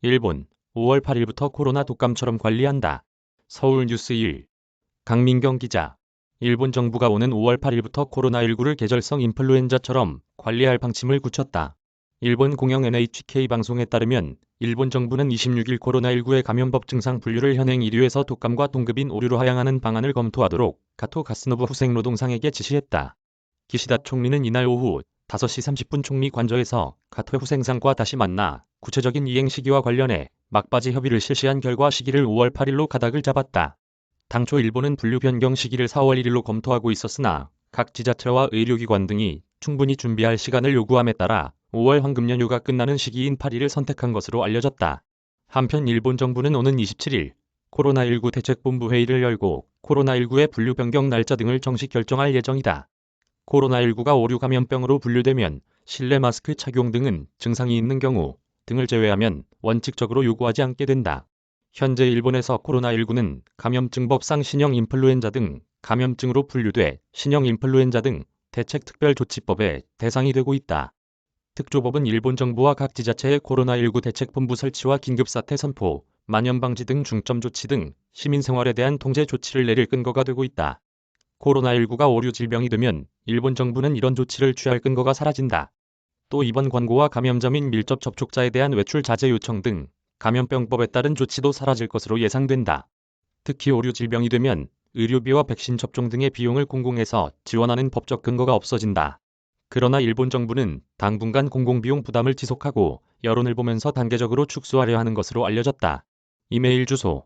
일본, 5월 8일부터 코로나 독감처럼 관리한다. 서울뉴스 1. 강민경 기자. 일본 정부가 오는 5월 8일부터 코로나19를 계절성 인플루엔자처럼 관리할 방침을 굳혔다. 일본 공영 NHK 방송에 따르면 일본 정부는 26일 코로나19의 감염법 증상 분류를 현행 1위에서 독감과 동급인 5류로 하향하는 방안을 검토하도록 가토 가스노부 후생노동상에게 지시했다. 기시다 총리는 이날 오후 5시 30분 총리 관저에서 가토 후생상과 다시 만나 구체적인 이행 시기와 관련해 막바지 협의를 실시한 결과 시기를 5월 8일로 가닥을 잡았다. 당초 일본은 분류 변경 시기를 4월 1일로 검토하고 있었으나 각 지자체와 의료기관 등이 충분히 준비할 시간을 요구함에 따라 5월 황금연휴가 끝나는 시기인 8일을 선택한 것으로 알려졌다. 한편 일본 정부는 오는 27일 코로나19 대책본부 회의를 열고 코로나19의 분류 변경 날짜 등을 정식 결정할 예정이다. 코로나19가 5류 감염병으로 분류되면 실내 마스크 착용 등은 증상이 있는 경우 등을 제외하면 원칙적으로 요구하지 않게 된다. 현재 일본에서 코로나19는 감염증법상 신형 인플루엔자 등 감염증으로 분류돼 신형 인플루엔자 등 대책특별조치법의 대상이 되고 있다. 특조법은 일본 정부와 각 지자체의 코로나19 대책본부 설치와 긴급사태 선포, 만연방지 등 중점 조치 등 시민생활에 대한 통제 조치를 내릴 근거가 되고 있다. 코로나19가 5류 질병이 되면 일본 정부는 이런 조치를 취할 근거가 사라진다. 또 입원 권고와 감염자 및 밀접 접촉자에 대한 외출 자제 요청 등 감염병법에 따른 조치도 사라질 것으로 예상된다. 특히 5류 질병이 되면 의료비와 백신 접종 등의 비용을 공공에서 지원하는 법적 근거가 없어진다. 그러나 일본 정부는 당분간 공공비용 부담을 지속하고 여론을 보면서 단계적으로 축소하려 하는 것으로 알려졌다. 이메일 주소